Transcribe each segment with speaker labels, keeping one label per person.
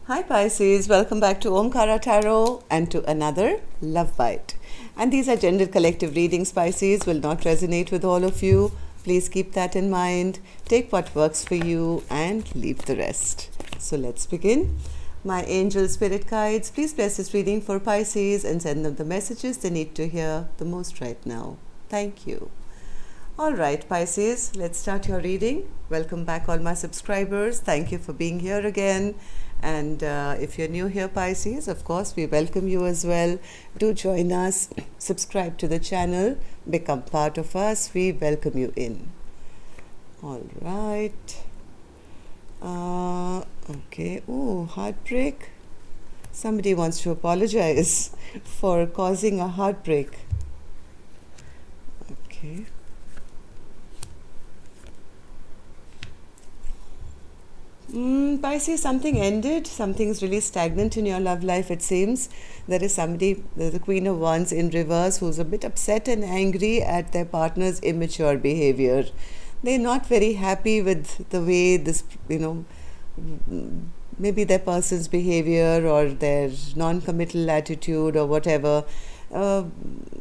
Speaker 1: Hi Pisces, welcome back to Omkara Tarot and to another Love Bite. And these are gender collective readings. Pisces will not resonate with all of you. Please keep that in mind. Take what works for you and leave the rest. So let's begin. My angel spirit guides, please bless this reading for Pisces and send them the messages they need to hear the most right now. Thank you. All right, Pisces, let's start your reading. Welcome back, all my subscribers. Thank you for being here again. And if you're new here, Pisces, of course, we welcome you as well. Do join us, subscribe to the channel, become part of us. We welcome you in. All right. Okay. Oh, heartbreak. Somebody wants to apologize for causing a heartbreak. Okay. Pisces, something ended. Something's really stagnant in your love life, it seems. There's the Queen of Wands in reverse, who's a bit upset and angry at their partner's immature behavior. They're not very happy with the way this, maybe their person's behavior or their non-committal attitude or whatever.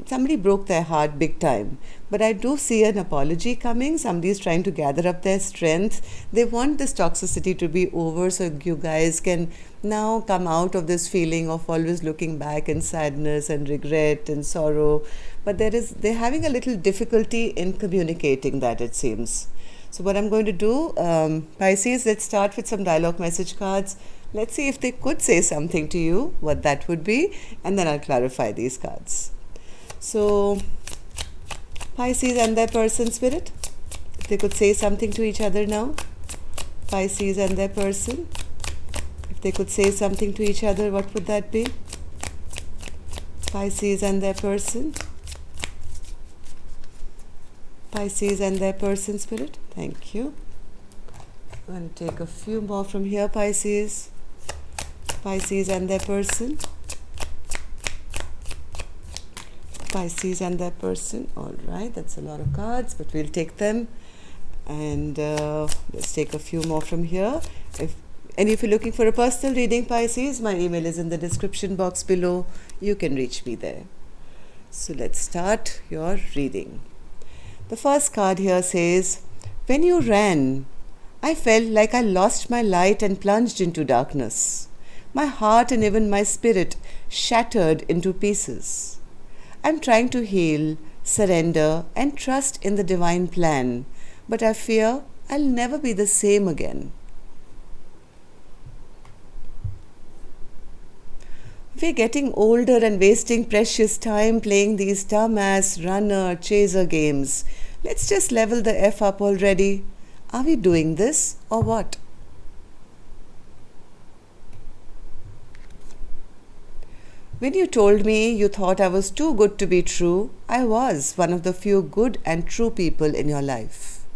Speaker 1: Somebody broke their heart big time. But I do see an apology coming. Somebody's trying to gather up their strength. They want this toxicity to be over so you guys can now come out of this feeling of always looking back in sadness and regret and sorrow. But they're having a little difficulty in communicating that, it seems. So what I'm going to do, Pisces, let's start with some dialogue message cards. Let's see if they could say something to you, what that would be, and then I'll clarify these cards. So, Pisces and their person spirit, if they could say something to each other now. Pisces and their person, if they could say something to each other, what would that be? Pisces and their person. Pisces and their person spirit. Thank you. I'm going to take a few more from here, Pisces. Pisces and their person. Pisces and their person. All right, that's a lot of cards, but we'll take them. And let's take a few more from here. If you're looking for a personal reading, Pisces, my email is in the description box below. You can reach me there. So let's start your reading. The first card here says, when you ran, I felt like I lost my light and plunged into darkness. My heart and even my spirit shattered into pieces. I'm trying to heal, surrender, and trust in the divine plan, but I fear I'll never be the same again. We're getting older and wasting precious time playing these dumbass runner chaser games. Let's just level the F up already. Are we doing this or what? When you told me you thought I was too good to be true, I was one of the few good and true people in your life.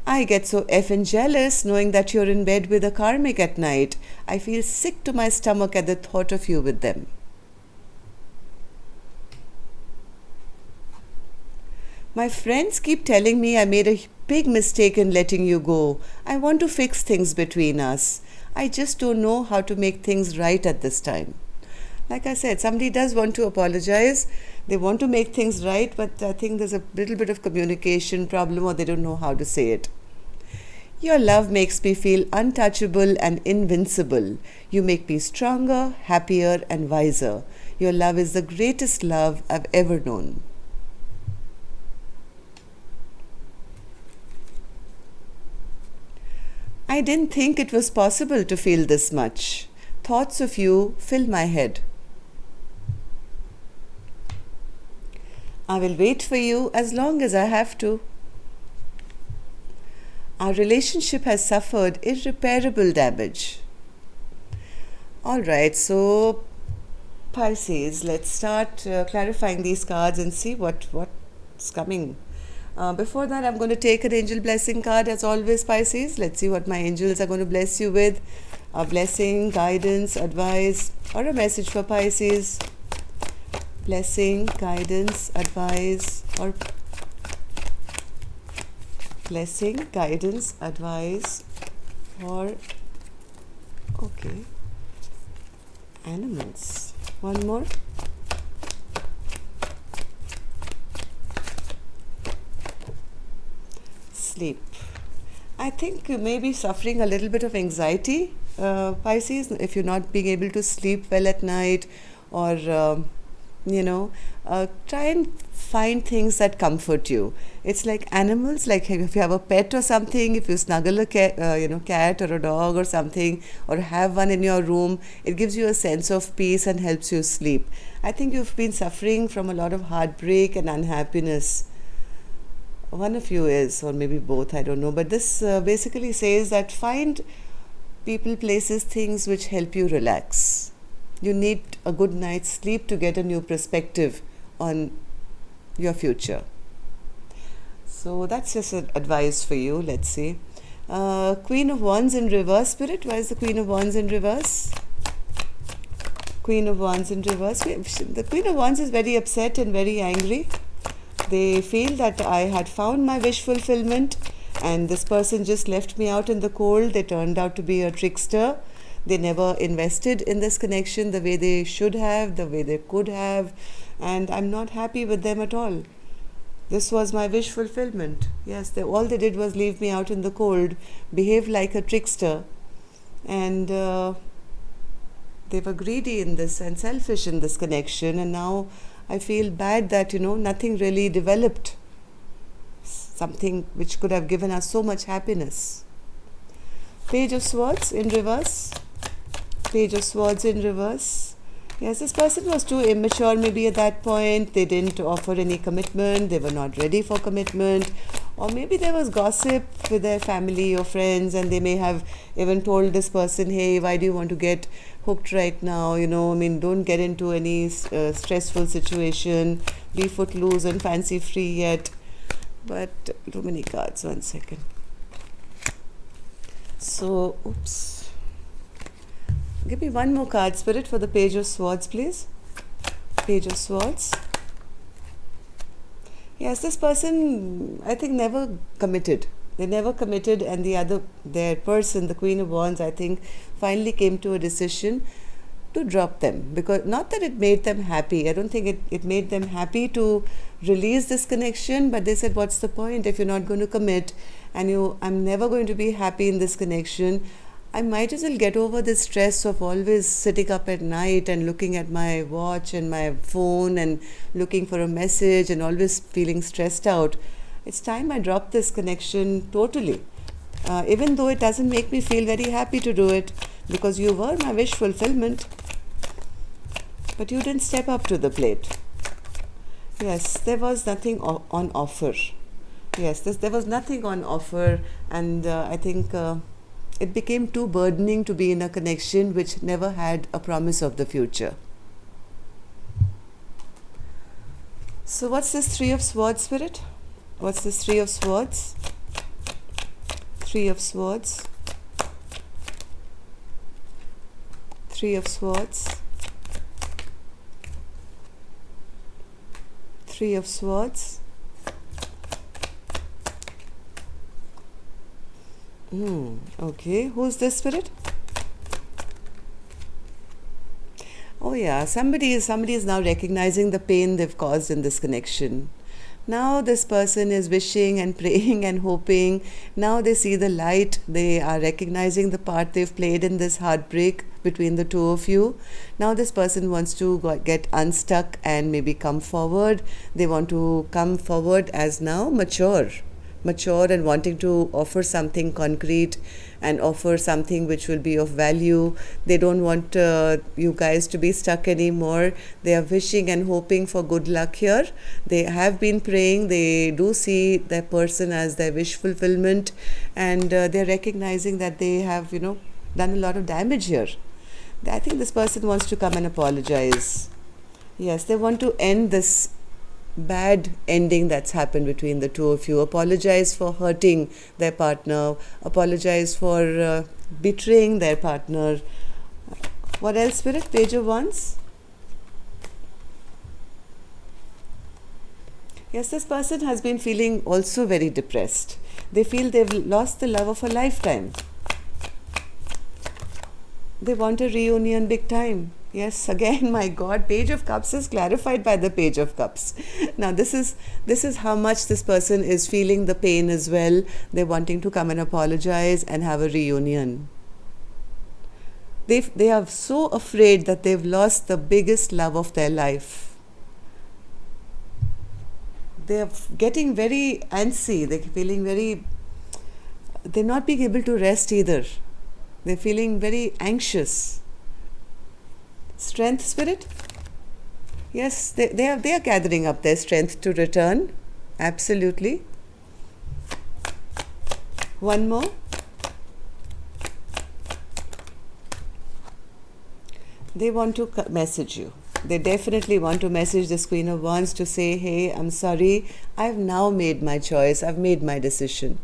Speaker 1: I get so effing jealous knowing that you're in bed with a karmic at night. I feel sick to my stomach at the thought of you with them. My friends keep telling me I made a big mistake in letting you go. I want to fix things between us. I just don't know how to make things right at this time. Like I said, somebody does want to apologize. They want to make things right, but I think there's a little bit of communication problem or they don't know how to say it. Your love makes me feel untouchable and invincible. You make me stronger, happier, and wiser. Your love is the greatest love I've ever known. I didn't think it was possible to feel this much. Thoughts of you fill my head. I will wait for you as long as I have to. Our relationship has suffered irreparable damage. All right, so Pisces, let's start clarifying these cards and see what's coming. Before that, I'm going to take an angel blessing card as always, Pisces. Let's see what my angels are going to bless you with. A blessing, guidance, advice, or a message for Pisces. Blessing, guidance, advice, or blessing, guidance, advice, or okay, animals. One more. Sleep. I think you may be suffering a little bit of anxiety, Pisces, if you're not being able to sleep well at night, or you know, try and find things that comfort you. It's like animals, like if you have a pet or something, if you snuggle a cat, cat or a dog or something, or have one in your room, it gives you a sense of peace and helps you sleep. I think you've been suffering from a lot of heartbreak and unhappiness. One of you is, or maybe both, I don't know. But this basically says that find people, places, things which help you relax. You need a good night's sleep to get a new perspective on your future. So that's just an advice for you. Let's see. Queen of Wands in reverse, Spirit. Why is the Queen of Wands in reverse? Queen of Wands in reverse. The Queen of Wands is very upset and very angry. They feel that I had found my wish fulfillment and this person just left me out in the cold. They turned out to be a trickster. They never invested in this connection the way they should have, the way they could have, and I'm not happy with them at all. This was my wish fulfillment. Yes, all they did was leave me out in the cold, behave like a trickster, and they were greedy in this and selfish in this connection, and now I feel bad that, nothing really developed, something which could have given us so much happiness. Page of Swords in reverse. Page of Swords in reverse. Yes, this person was too immature maybe at that point. They didn't offer any commitment. They were not ready for commitment. Or maybe there was gossip with their family or friends, and they may have even told this person, hey, why do you want to get hooked right now? Don't get into any stressful situation. Be footloose and fancy free yet. But too many cards. 1 second. So, oops. Give me one more card, Spirit, for the Page of Swords, please. Page of Swords. Yes, this person, I think, never committed. They never committed, and their person, the Queen of Wands, I think, finally came to a decision to drop them. Because not that it made them happy. I don't think it made them happy to release this connection, but they said, what's the point if you're not going to commit, and I'm never going to be happy in this connection. I might as well get over the stress of always sitting up at night and looking at my watch and my phone and looking for a message and always feeling stressed out. It's time I drop this connection totally. Even though it doesn't make me feel very happy to do it, because you were my wish fulfillment, but you didn't step up to the plate. Yes, there was nothing on offer. Yes, there was nothing on offer, and I think it became too burdening to be in a connection which never had a promise of the future. So what's this Three of Swords, Spirit? What's this Three of Swords? Three of Swords. Three of Swords. Three of Swords. Okay, who's this, Spirit? Oh yeah, somebody is now recognizing the pain they've caused in this connection. Now this person is wishing and praying and hoping. Now they see the light. They are recognizing the part they've played in this heartbreak between the two of you. Now this person wants to get unstuck and maybe come forward. They want to come forward as now mature and wanting to offer something concrete and offer something which will be of value. They don't want you guys to be stuck anymore. They are wishing and hoping for good luck here. They have been praying. They do see their person as their wish fulfillment, and they're recognizing that they have, done a lot of damage here. I think this person wants to come and apologize. Yes, they want to end this bad ending that's happened between the two of you. Apologize for hurting their partner. Apologize for betraying their partner. What else, Spirit? Page of Wands. Yes, this person has been feeling also very depressed. They feel they've lost the love of a lifetime. They want a reunion big time. Yes, again, my God, Page of Cups is clarified by the Page of Cups. Now, this is how much this person is feeling the pain as well. They're wanting to come and apologize and have a reunion. They are so afraid that they've lost the biggest love of their life. They're getting very antsy. They're feeling they're not being able to rest either. They're feeling very anxious. Strength, Spirit? Yes, they are gathering up their strength to return. Absolutely. One more. They want to message you. They definitely want to message this Queen of Wands to say, hey, I'm sorry, I've now made my choice, I've made my decision.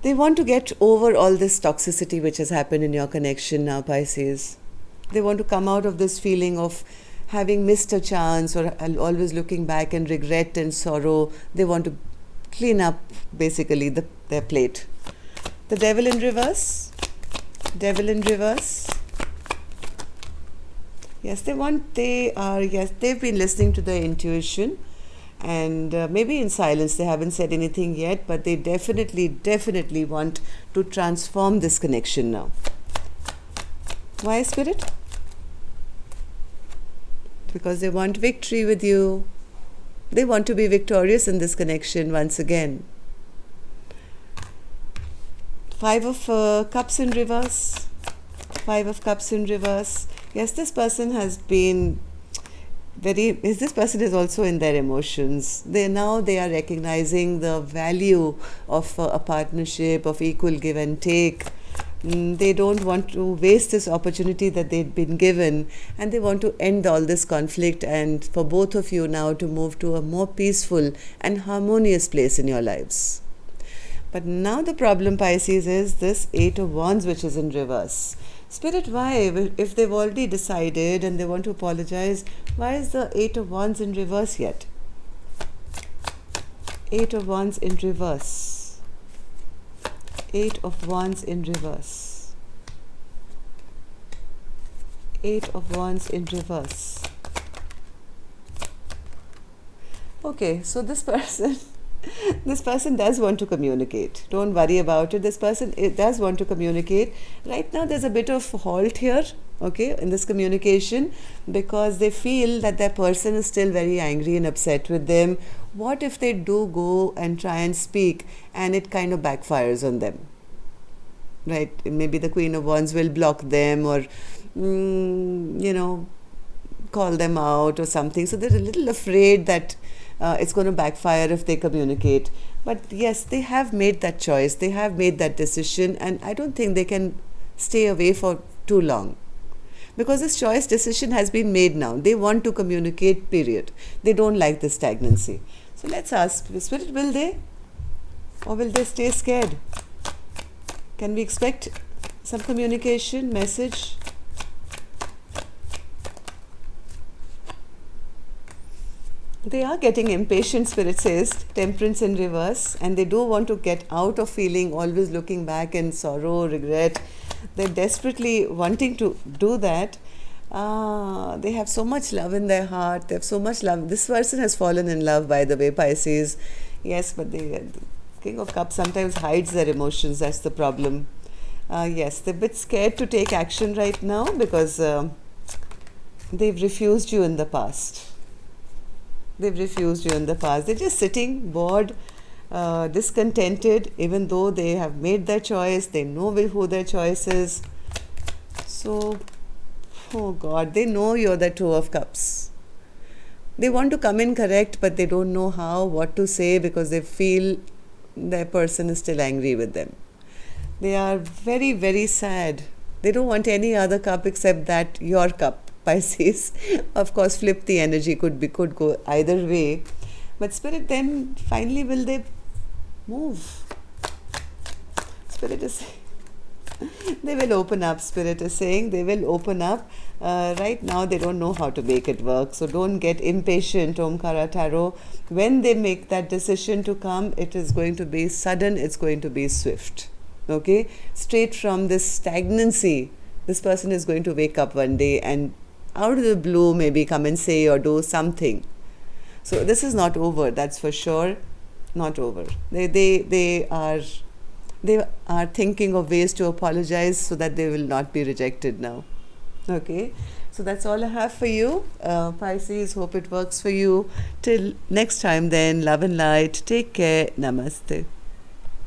Speaker 1: They want to get over all this toxicity which has happened in your connection now, Pisces. They want to come out of this feeling of having missed a chance or always looking back and regret and sorrow. They want to clean up, basically, their plate. The Devil in reverse. Devil in reverse. Yes, they've been listening to their intuition. And maybe in silence, they haven't said anything yet, but they definitely want to transform this connection now. Why, Spirit? Because they want victory with you. They want to be victorious in this connection once again. Five of Cups in reverse. Five of Cups in reverse. Yes, this person has been this person is also in their emotions. They are recognizing the value of a partnership, of equal give and take. They don't want to waste this opportunity that they've been given, and they want to end all this conflict and for both of you now to move to a more peaceful and harmonious place in your lives. But now the problem, Pisces, is this Eight of Wands which is in reverse. Spirit, why? If they've already decided and they want to apologize, why is the Eight of Wands in reverse yet? Eight of Wands in reverse. Eight of Wands in reverse. Eight of Wands in reverse. Okay, so this person does want to communicate. Don't worry about it. This person does want to communicate. Right now, there's a bit of halt here, okay, in this communication, because they feel that their person is still very angry and upset with them. What if they do go and try and speak and it kind of backfires on them? Right? Maybe the Queen of Wands will block them or, call them out or something. So they're a little afraid that it's going to backfire if they communicate. But yes, they have made that choice. They have made that decision, and I don't think they can stay away for too long. Because this choice decision has been made now. They want to communicate, period. They don't like the stagnancy. So let's ask, Spirit, will they? Or will they stay scared? Can we expect some communication, message? They are getting impatient, Spirit says, Temperance in reverse, and they do want to get out of feeling always looking back in sorrow, regret. They're desperately wanting to do that. They have so much love in their heart. They have so much love. This person has fallen in love, by the way, Pisces. Yes, but the King of Cups sometimes hides their emotions. That's the problem. Yes, they're a bit scared to take action right now because they've refused you in the past. They've refused you in the past. They're just sitting bored, discontented, even though they have made their choice. They know who their choice is. So, oh God, they know you're the Two of Cups. They want to come in correct, but they don't know how, what to say, because they feel their person is still angry with them. They are very, very sad. They don't want any other cup except that, your cup, Pisces. Of course, flip the energy could go either way. But Spirit, then finally will they move? Spirit is They will open up. Spirit is saying they will open up. Right now they don't know how to make it work, so don't get impatient, Omkara Tarot. When they make that decision to come, it is going to be sudden, it's going to be swift. Okay, straight from this stagnancy, this person is going to wake up one day and out of the blue maybe come and say or do something. So this is not over, that's for sure. Not over. They are thinking of ways to apologize so that they will not be rejected now. Okay, so that's all I have for you, Pisces. Hope it works for you. Till next time then, love and light. Take care. Namaste.